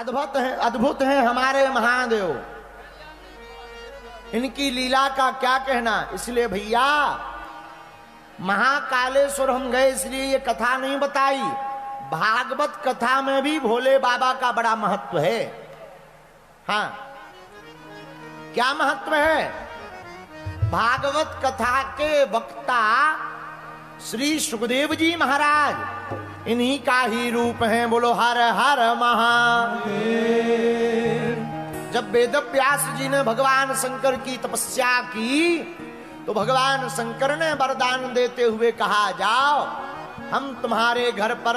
अद्भुत है हमारे महादेव। इनकी लीला का क्या कहना। इसलिए भैया महाकालेश्वर हम गए इसलिए ये कथा नहीं बताई। भागवत कथा में भी भोले बाबा का बड़ा महत्व है। हाँ, क्या महत्व है। भागवत कथा के वक्ता श्री सुखदेव जी महाराज इन्हीं का ही रूप है। बोलो हर हर महादेव। जब वेद व्यास जी ने भगवान शंकर की तपस्या की तो भगवान शंकर ने वरदान देते हुए कहा, जाओ हम तुम्हारे घर पर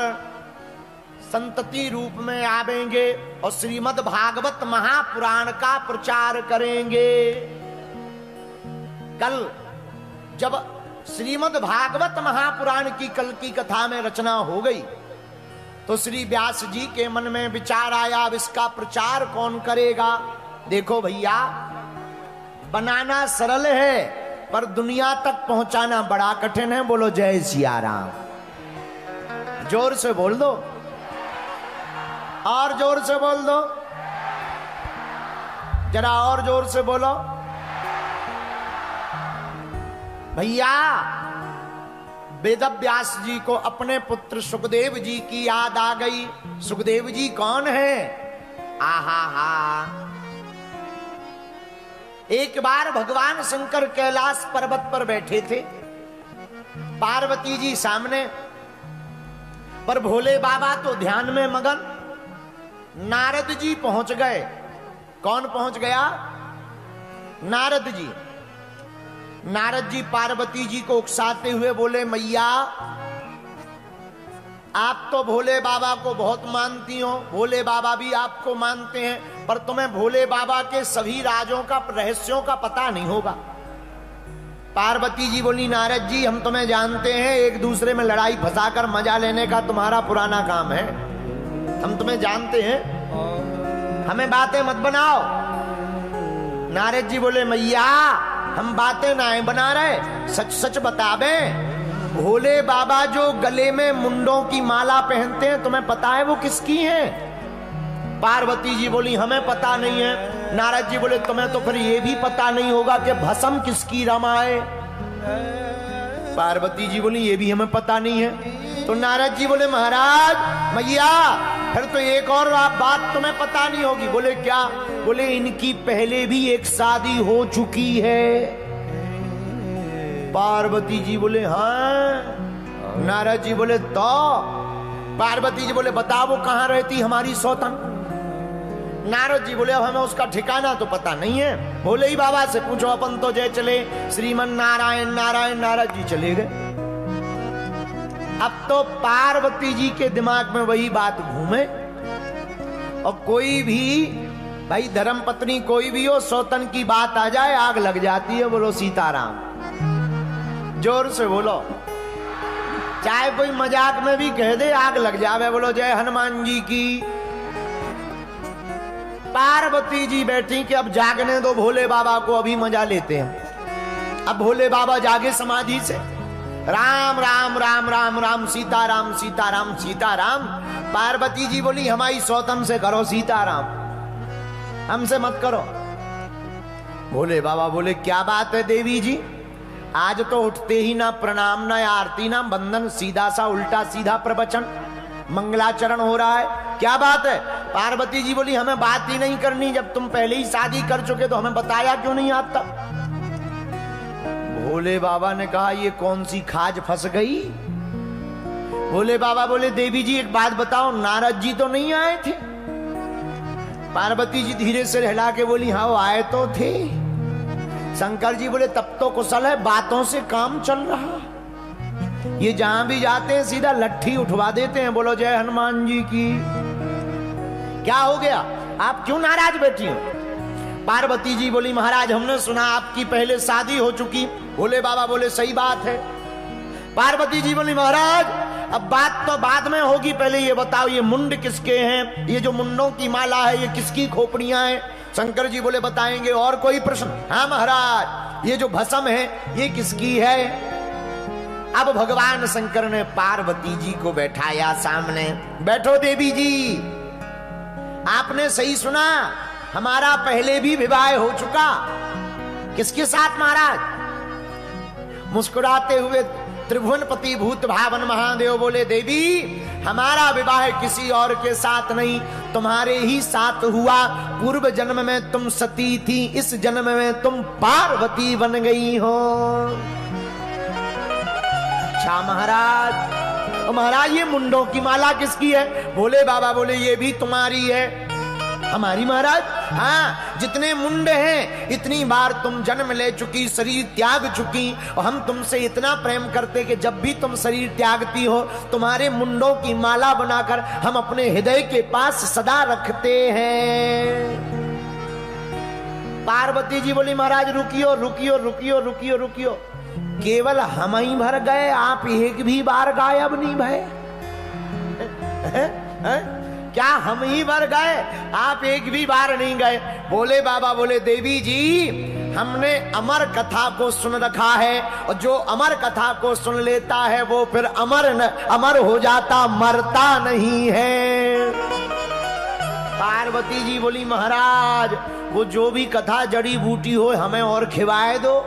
संतति रूप में आवेंगे और श्रीमद् भागवत महापुराण का प्रचार करेंगे। कल जब श्रीमद् भागवत महापुराण की कल की कथा में रचना हो गई तो श्री व्यास जी के मन में विचार आया, अब इसका प्रचार कौन करेगा। देखो भैया, बनाना सरल है पर दुनिया तक पहुंचाना बड़ा कठिन है। बोलो जय सिया राम। जोर से बोल दो, और जोर से बोल दो, जरा और जोर से बोलो। भैया वेद व्यास जी को अपने पुत्र सुखदेव जी की याद आ गई। सुखदेव जी कौन है। आहा हा। एक बार भगवान शंकर कैलाश पर्वत पर बैठे थे, पार्वती जी सामने, पर भोले बाबा तो ध्यान में मगन। नारद जी पहुंच गए। कौन पहुंच गया। नारद जी। नारद जी पार्वती जी को उकसाते हुए बोले, मैया आप तो भोले बाबा को बहुत मानती हो, भोले बाबा भी आपको मानते हैं, पर तुम्हें भोले बाबा के सभी राजों का रहस्यों का पता नहीं होगा। पार्वती जी बोली, नारद जी हम तुम्हें जानते हैं, एक दूसरे में लड़ाई फंसाकर मजा लेने का तुम्हारा पुराना काम है, हम तुम्हें जानते हैं, हमें बातें मत बनाओ। नारद जी बोले, मैया हम बातें नहीं बना रहे, सच सच बतावे। भोले बाबा जो गले में मुंडों की माला पहनते हैं तुम्हें पता है वो किसकी है। पार्वती जी बोली, हमें पता नहीं है। नारद जी बोले, तुम्हें तो फिर ये भी पता नहीं होगा कि भस्म किसकी रमाए। पार्वती जी बोली, ये भी हमें पता नहीं है। तो नारद जी बोले, महाराज मैया फिर तो एक और बात तुम्हें पता नहीं होगी। बोले क्या। बोले इनकी पहले भी एक शादी हो चुकी है। पार्वती जी बोले, हाँ। नारद जी बोले, तो पार्वती जी बोले, बताओ वो कहां रहती हमारी सौतन। नारद जी बोले, अब हमें उसका ठिकाना तो पता नहीं है, भोले ही बाबा से पूछो, अपन तो जय चले श्रीमन नारायण नारायण। नारद जी चले गए। अब तो पार्वती जी के दिमाग में वही बात घूमे। और कोई भी भाई धर्म पत्नी कोई भी हो, सौतन की बात आ जाए आग लग जाती है। बोलो सीताराम। जोर से बोलो। चाहे कोई मजाक में भी कह दे आग लग जावे। बोलो जय हनुमान जी की। पार्वती जी बैठी कि अब जागने दो भोले बाबा को, अभी मजा लेते हैं। अब भोले बाबा जागे समाधि से, राम राम राम राम राम सीताराम सीताराम सीताराम। पार्वती जी बोली, हमारी सौतन से करो सीताराम, हमसे मत करो। भोले बाबा बोले, क्या बात है देवी जी, आज तो उठते ही ना प्रणाम ना आरती ना बंदन, सीधा सा उल्टा सीधा प्रवचन मंगलाचरण हो रहा है, क्या बात है। पार्वती जी बोली, हमें बात ही नहीं करनी, जब तुम पहले ही शादी कर चुके तो हमें बताया क्यों नहीं आता। भोले बाबा ने कहा, ये कौन सी खाज फंस गई। भोले बाबा बोले, देवी जी एक बात बताओ, नारद जी तो नहीं आए थे। पार्वती जी धीरे से हिला के बोली, हाँ वो आए तो थे। शंकर जी बोले, तब तो कुशल है, बातों से काम चल रहा, ये जहां भी जाते हैं सीधा लट्ठी उठवा देते हैं। बोलो जय हनुमान जी की। क्या हो गया, आप क्यों नाराज बैठी हो। पार्वती जी बोली, महाराज हमने सुना आपकी पहले शादी हो चुकी। भोले बाबा बोले, सही बात है। पार्वती जी बोली, महाराज अब बात तो बाद में होगी, पहले ये बताओ ये मुंड किसके हैं, ये जो मुंडों की माला है ये किसकी खोपड़ियां हैं। शंकर जी बोले, बताएंगे। और कोई प्रश्न। हाँ महाराज, ये जो भस्म है ये किसकी है। अब भगवान शंकर ने पार्वती जी को बैठाया सामने। बैठो देवी जी। आपने सही सुना, हमारा पहले भी विवाह हो चुका। किसके साथ महाराज? मुस्कुराते हुए त्रिभुवनपति भूत भावन महादेव बोले, देवी हमारा विवाह किसी और के साथ नहीं, तुम्हारे ही साथ हुआ। पूर्व जन्म में तुम सती थी, इस जन्म में तुम पार्वती बन गई हो। अच्छा महाराज, महाराज ये मुंडों की माला किसकी है? बोले बाबा बोले ये भी तुम्हारी है। हमारी महाराज? हाँ, जितने मुंड हैं इतनी बार तुम जन्म ले चुकी, शरीर त्याग चुकी, और हम तुमसे इतना प्रेम करते कि जब भी तुम शरीर त्यागती हो तुम्हारे मुंडों की माला बनाकर हम अपने हृदय के पास सदा रखते हैं। पार्वती जी बोली महाराज रुकियो रुकियो रुकियो रुकियो रुकियो, केवल हम ही भर गए, आप एक भी बार गायब नहीं भये? क्या हम ही भर गए, आप एक भी बार नहीं गए? बोले बाबा बोले देवी जी हमने अमर कथा को सुन रखा है, और जो अमर कथा को सुन लेता है वो फिर अमर हो जाता, मरता नहीं है। पार्वती जी बोली महाराज वो जो भी कथा जड़ी बूटी हो हमें और खिवाए दो,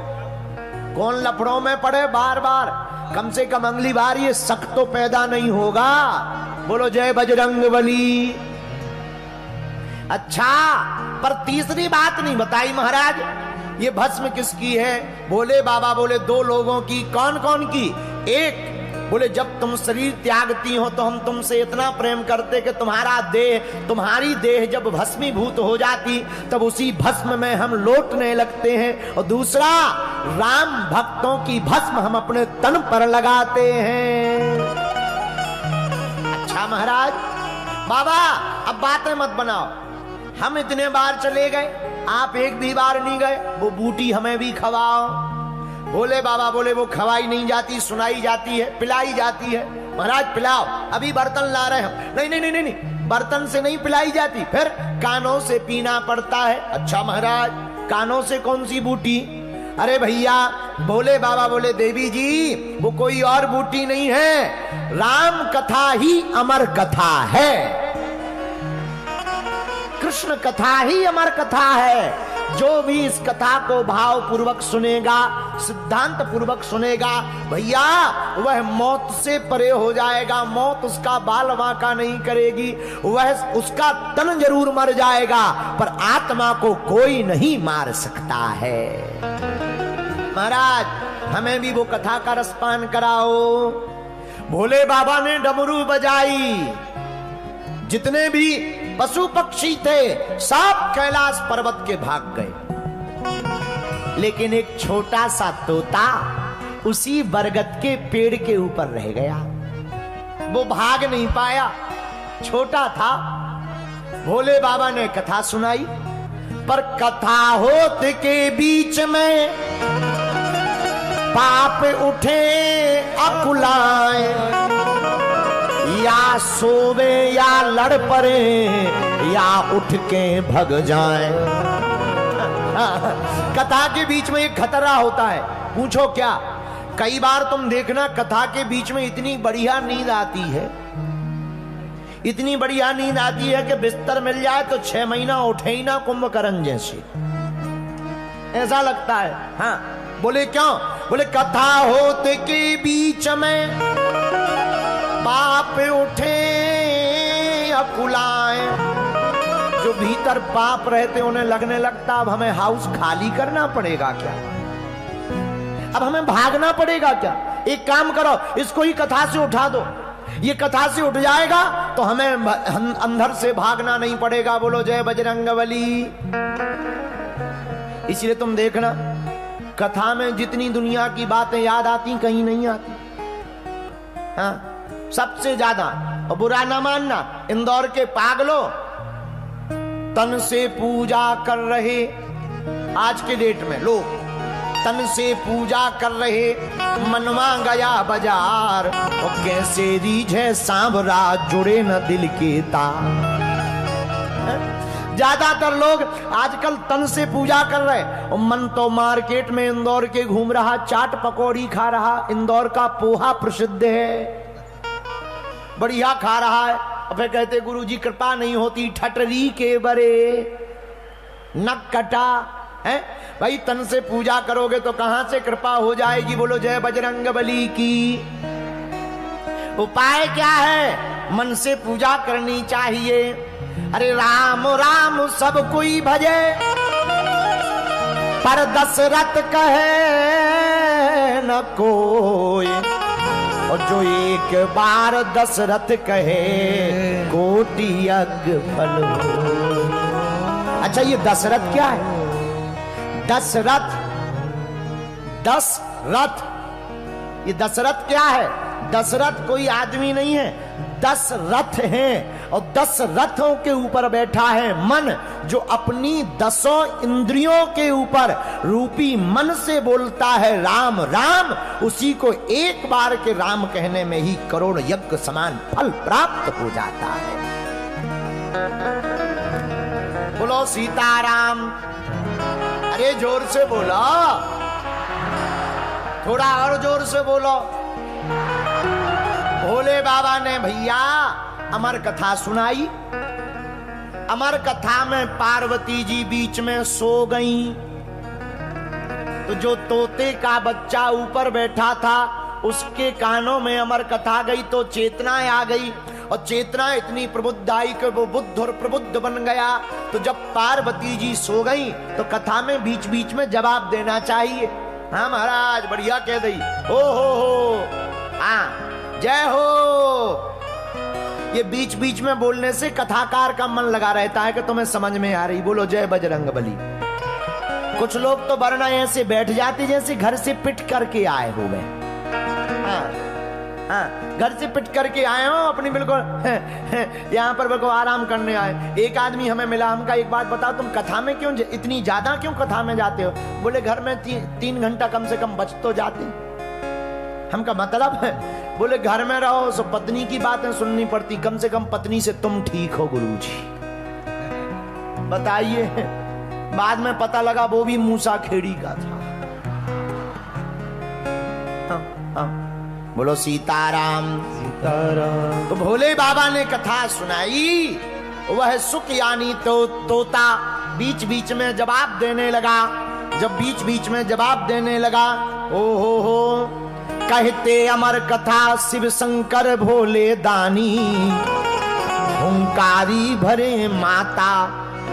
कौन लफड़ों में पड़े बार बार, कम से कम अगली बार ये शक तो पैदा नहीं होगा। बोलो जय बजरंगबली। अच्छा, पर तीसरी बात नहीं बताई महाराज, ये भस्म किसकी है? बोले बाबा बोले दो लोगों की। कौन कौन की? एक बोले जब तुम शरीर त्यागती हो तो हम तुमसे इतना प्रेम करते कि तुम्हारी देह जब भस्मीभूत हो जाती तब उसी भस्म में हम लौटने लगते हैं। और दूसरा, राम भक्तों की भस्म हम अपने तन पर लगाते हैं। अच्छा महाराज, बाबा अब बातें मत बनाओ, हम इतने बार चले गए, आप एक भी बार नहीं गए, वो बूटी हमें भी खवाओ। बोले बाबा बोले वो खवाई नहीं जाती, सुनाई जाती है, पिलाई जाती है। महाराज पिलाओ, अभी बर्तन ला रहे हम। नहीं नहीं नहीं नहीं, बर्तन से नहीं पिलाई जाती, फिर कानों से पीना पड़ता है। अच्छा महाराज, कानों से कौन सी बूटी? अरे भैया, बोले बाबा बोले देवी जी वो कोई और बूटी नहीं है, राम कथा ही अमर कथा है, कृष्ण कथा ही अमर कथा है। जो भी इस कथा को भाव पूर्वक सुनेगा, सिद्धांत पूर्वक सुनेगा, भैया वह मौत से परे हो जाएगा, मौत उसका बाल बांका नहीं करेगी, वह उसका तन जरूर मर जाएगा पर आत्मा को कोई नहीं मार सकता है। महाराज हमें भी वो कथा का रसपान कराओ। भोले बाबा ने डमरू बजाई, जितने भी पशु पक्षी थे सब कैलाश पर्वत के भाग गए, लेकिन एक छोटा सा तोता उसी बरगद के पेड़ के ऊपर रह गया, वो भाग नहीं पाया, छोटा था। भोले बाबा ने कथा सुनाई, पर कथा होते के बीच में पाप उठे अकुलाए, या सोवे या लड़ पड़े या उठ के भग जाए। कथा के बीच में एक खतरा होता है, पूछो क्या? कई बार तुम देखना कथा के बीच में इतनी बढ़िया नींद आती है, इतनी बढ़िया नींद आती है कि बिस्तर मिल जाए तो 6 महीना उठे ही ना, कुंभकर्ण जैसे ऐसा लगता है। हाँ बोले क्यों? बोले कथा होते के बीच में पाप उठे अकुलाए, जो भीतर पाप रहते उन्हें लगने लगता अब हमें हाउस खाली करना पड़ेगा क्या, अब हमें भागना पड़ेगा क्या? एक काम करो, इसको ही कथा से उठा दो, ये कथा से उठ जाएगा तो हमें अंदर से भागना नहीं पड़ेगा। बोलो जय बजरंगबली। इसलिए तुम देखना कथा में जितनी दुनिया की बातें याद आती कहीं नहीं आती। हाँ सबसे ज्यादा, और बुरा ना मानना, इंदौर के पागलों तन से पूजा कर रहे, आज के डेट में लोग तन से पूजा कर रहे, मनवा गया बाजार, और कैसे रीझे सांवरा जुड़े न दिल के तार। ज्यादातर लोग आजकल तन से पूजा कर रहे, और मन तो मार्केट में इंदौर के घूम रहा, चाट पकौड़ी खा रहा, इंदौर का पोहा प्रसिद्ध है, बढ़िया खा रहा है, फिर कहते गुरुजी कृपा नहीं होती ठटरी के बरे नक कटा है। भाई तन से पूजा करोगे तो कहां से कृपा हो जाएगी? बोलो जय बजरंग बली की। उपाय क्या है? मन से पूजा करनी चाहिए। अरे राम राम सब कोई भजे, पर दशरथ कहे न कोई, और जो एक बार दशरथ कहे कोटि यज्ञ फल हो। अच्छा ये दशरथ क्या है? दशरथ, दशरथ, ये दशरथ क्या है? दशरथ कोई आदमी नहीं है, 10 रथ हैं और 10 रथों के ऊपर बैठा है मन, जो अपनी 10 इंद्रियों के ऊपर रूपी मन से बोलता है राम राम, उसी को एक बार के राम कहने में ही करोड़ यज्ञ समान फल प्राप्त हो जाता है। बोलो सीताराम। अरे जोर से बोलो, थोड़ा और जोर से बोलो। भोले बाबा ने भैया अमर कथा सुनाई। अमर कथा में पार्वती जी बीच में सो गईं, तो जो तोते का बच्चा ऊपर बैठा था उसके कानों में अमर कथा गई तो चेतना आ गई, और चेतना इतनी प्रबुद्ध आई कि वो बुद्ध और प्रबुद्ध बन गया। तो जब पार्वती जी सो गई तो कथा में बीच बीच में जवाब देना चाहिए। हाँ महाराज बढ़िया कह दी, हो हाँ जय हो। ये बीच बीच में बोलने से कथाकार का मन लगा रहता है कि तुम्हें समझ में आ रही। बोलो जय बजरंग बली। कुछ लोग तो वरना ऐसे बैठ जाते जैसे घर से पिट करके आए हो गए। हाँ, घर से पिट करके आए हो अपनी, बिल्कुल यहाँ पर बिल्कुल आराम करने आए। एक आदमी हमें मिला, हमका एक बात बताओ तुम कथा में क्यों इतनी ज्यादा क्यों कथा में जाते हो? बोले घर में 3 घंटा कम से कम बच तो जाते। हमका मतलब है, बोले घर में रहो सो पत्नी की बातें सुननी पड़ती, कम से कम पत्नी से तुम ठीक हो गुरुजी। बताइए, बाद में पता लगा वो भी मूसा खेड़ी का था। बोलो सीताराम सीताराम। तो भोले बाबा ने कथा सुनाई, वह सुख यानी तो तोता बीच बीच में जवाब देने लगा। जब बीच बीच में जवाब देने लगा, ओ हो कहते अमर कथा शिव शंकर भोले दानी, हुंकारी भरे माता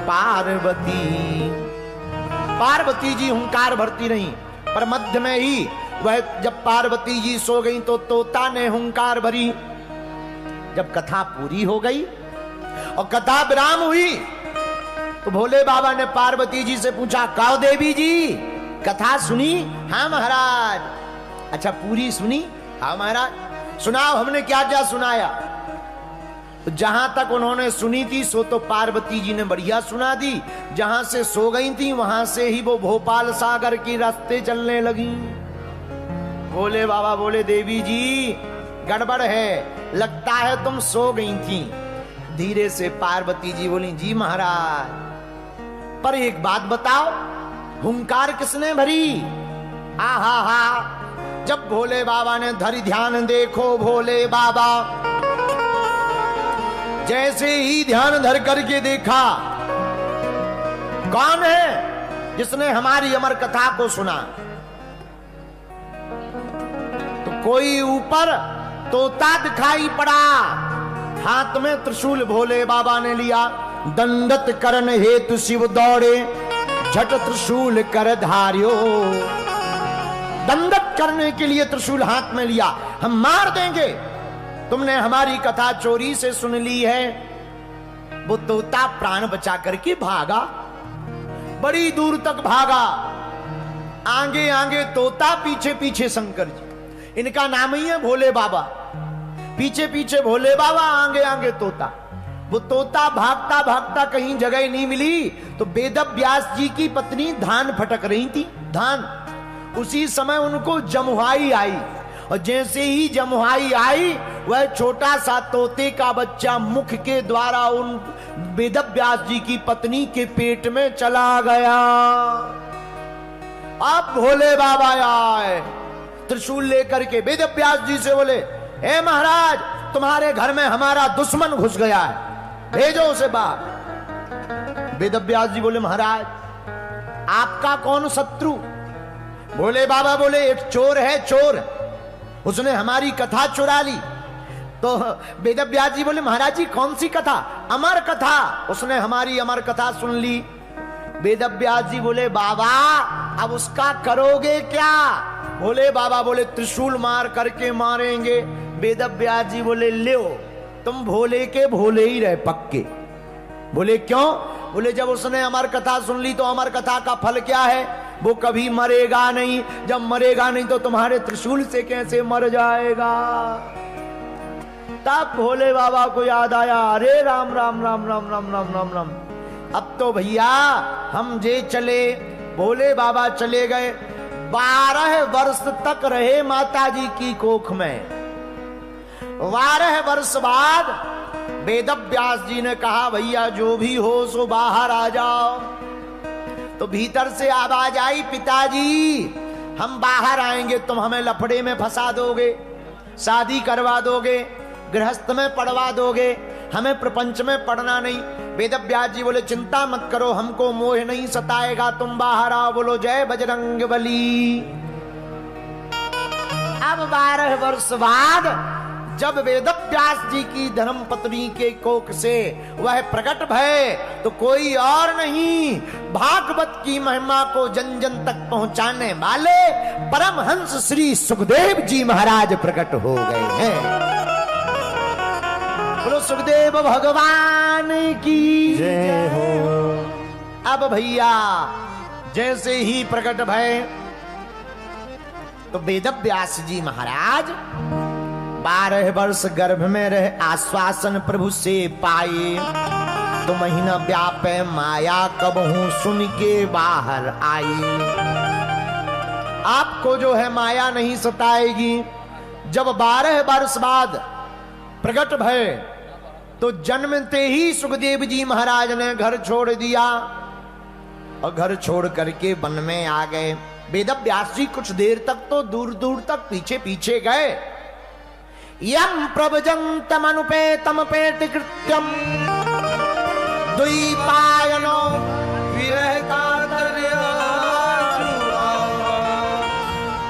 पार्वती। पार्वती जी हुंकार भरती नहीं, पर मध्य में ही वह जब पार्वती जी सो गई तो तोता ने हुंकार भरी। जब कथा पूरी हो गई और कथा विराम हुई तो भोले बाबा ने पार्वती जी से पूछा, काओ देवी जी कथा सुनी? हाँ महाराज। अच्छा पूरी सुनी? हाँ महाराज। सुनाओ हमने क्या क्या सुनाया? तो जहां तक उन्होंने सुनी थी सो तो पार्वती जी ने बढ़िया सुना दी। जहां से सो गई थी वहां से ही वो भोपाल सागर की रास्ते चलने लगी। भोले बाबा बोले, देवी जी गड़बड़ है, लगता है तुम सो गई थी। धीरे से पार्वती जी बोली, जी महाराज, पर एक बात बताओ, हुंकार किसने भरी? आहा हा। जब भोले बाबा ने धरि ध्यान, देखो भोले बाबा जैसे ही ध्यान धर करके देखा, कौन है जिसने हमारी अमर कथा को सुना? तो कोई ऊपर तोता दिखाई पड़ा, हाथ में त्रिशूल भोले बाबा ने लिया। दंडत करन हेतु शिव दौड़े, झट त्रिशूल कर धार्यो। दंडत करने के लिए त्रिशूल हाथ में लिया, हम मार देंगे। तुमने हमारी कथा चोरी से सुन ली है। वो तोता प्राण बचा करके भागा, बड़ी दूर तक भागा। आगे आगे तोता, पीछे पीछे शंकर जी। इनका नाम ही है भोले बाबा। पीछे पीछे भोले बाबा, आगे आगे तोता। वो तोता भागता भागता कहीं जगह नहीं मिली तो वेद व्यास जी की पत्नी धान फटक रही थी, धान। उसी समय उनको जमुहाई आई, और जैसे ही जमुहाई आई वह छोटा सा तोते का बच्चा मुख के द्वारा उन वेद व्यास जी की पत्नी के पेट में चला गया। अब भोले बाबा आए त्रिशूल लेकर के, वेद व्यास जी से बोले, हे महाराज तुम्हारे घर में हमारा दुश्मन घुस गया है, भेजो उसे बाहर। वेदव्यास जी बोले महाराज आपका कौन शत्रु? बोले बाबा बोले एक चोर है, चोर, उसने हमारी कथा चुरा ली। तो वेदव्यास जी बोले महाराज जी कौन सी कथा? अमर कथा, उसने हमारी अमर कथा सुन ली। वेदव्यास जी बोले बाबा अब उसका करोगे क्या? बोले बाबा बोले त्रिशूल मार करके मारेंगे। वेदव्यास जी बोले ले तुम भोले के भोले ही रहे पक्के। बोले क्यों? बोले जब उसने अमर कथा सुन ली तो अमर कथा का फल क्या है? वो कभी मरेगा नहीं, जब मरेगा नहीं तो तुम्हारे त्रिशूल से कैसे मर जाएगा? तब भोले बाबा को याद आया, अरे राम राम राम राम राम राम राम राम, अब तो भैया हम जे चले। भोले बाबा चले गए, 12 वर्ष तक रहे माता जी की कोख में। 12 वर्ष बाद वेदव्यास जी ने कहा भैया जो भी हो सो बाहर आ जाओ। तो भीतर से आवाज आई, पिताजी हम बाहर आएंगे, तुम हमें लफड़े में फंसा दोगे, शादी करवा दोगे, गृहस्थ में पढ़वा दोगे, हमें प्रपंच में पढ़ना नहीं। वेदव्यास जी बोले चिंता मत करो, हमको मोह नहीं सताएगा, तुम बाहर आओ। बोलो जय बजरंगबली। अब 12 वर्ष बाद जब वेदव्यास जी की धर्मपत्नी के कोख से वह प्रकट भय तो कोई और नहीं, भागवत की महिमा को जन जन तक पहुंचाने वाले परमहंस श्री सुखदेव जी महाराज प्रकट हो गए हैं। बोलो सुखदेव भगवान की जय हो। अब भैया जैसे ही प्रकट भय तो वेदव्यास जी महाराज 12 वर्ष गर्भ में रहे, आश्वासन प्रभु से पाए। तो महीना व्यापे माया कब हूं सुन के बाहर आई। आपको जो है माया नहीं सताएगी। जब 12 वर्ष बाद प्रकट भय तो जन्मते ही सुखदेव जी महाराज ने घर छोड़ दिया और घर छोड़ करके वन में आ गए। वेदव्यास जी कुछ देर तक तो दूर दूर तक पीछे पीछे गए। यम प्रभजन्तमनुपेतम पेति कृत्यम द्वैपायनो विरह कातर्या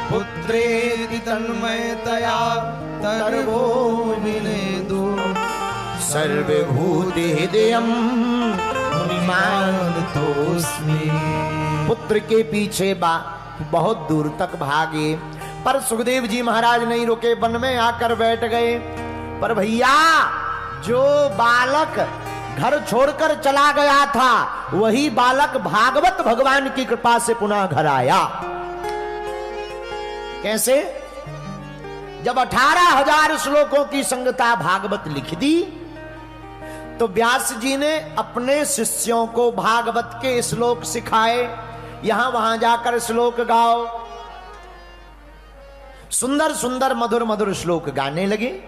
पुत्रेति तन्मयतया तर्वो विनेदु सर्वभूति हृदयम मुनिमानतोस्मि। पुत्र के पीछे बहुत दूर तक भागे पर सुखदेव जी महाराज नहीं रुके, वन में आकर बैठ गए। पर भैया जो बालक घर छोड़कर चला गया था वही बालक भागवत भगवान की कृपा से पुनः घर आया। कैसे? जब 18,000 श्लोकों की संगता भागवत लिख दी तो व्यास जी ने अपने शिष्यों को भागवत के श्लोक सिखाए। यहां वहां जाकर श्लोक गाओ। सुंदर सुंदर मधुर मधुर श्लोक गाने लगे।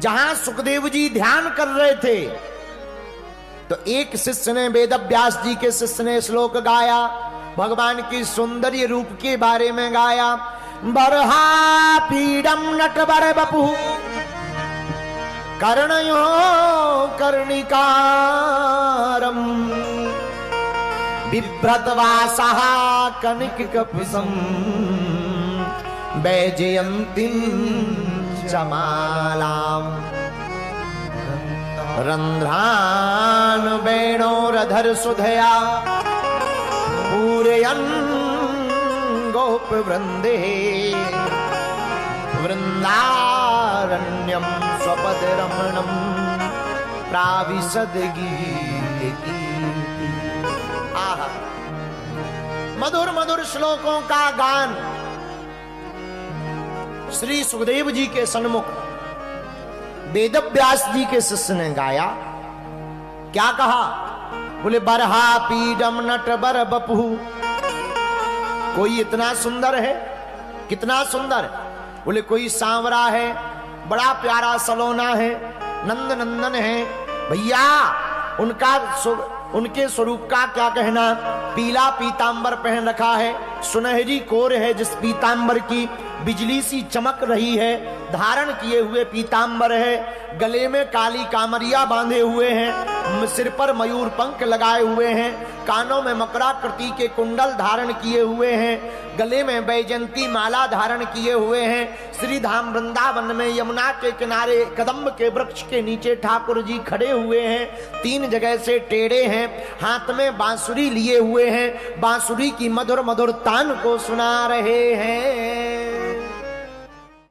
जहां सुखदेव जी ध्यान कर रहे थे तो एक शिष्य ने, वेदव्यास जी के शिष्य ने श्लोक गाया, भगवान की सौंदर्य रूप के बारे में गाया। बरहा पीडम नटवर बपु कर्णयो कर्णिकारम बिभ्रतवासः कनिककपिसं वैजयन्तीं चमालाम् रंध्रान वेणोरधर सुधया पूरयन् गोप वृंदे वृंदारण्यम स्वपद रमणम प्राविशद गीत। आहा, मधुर मधुर श्लोकों का गान श्री सुखदेव जी के सन्मुख वेदव्यास जी के शिष्य ने गाया। क्या कहा? बोले बरहा पीडम नट बर बपू। कोई इतना सुंदर है, कितना सुंदर। बोले कोई सांवरा है, बड़ा प्यारा सलोना है, नंद नंदन है। भैया उनके स्वरूप का क्या कहना। पीला पीतांबर पहन रखा है, सुनहरी कोर है जिस पीतांबर की बिजली सी चमक रही है, धारण किए हुए पीतांबर है, गले में काली कामरिया बांधे हुए हैं, सिर पर मयूर पंख लगाए हुए हैं, कानों में मकराकृति के कुंडल धारण किए हुए हैं, गले में बैजंती माला धारण किए हुए हैं। श्री धाम वृंदावन में यमुना के किनारे कदम्ब के वृक्ष के नीचे ठाकुर जी खड़े हुए हैं, 3 जगह से टेढ़े हैं, हाथ में बांसुरी लिए हुए हैं, बांसुरी की मधुर मधुर तान को सुना रहे हैं।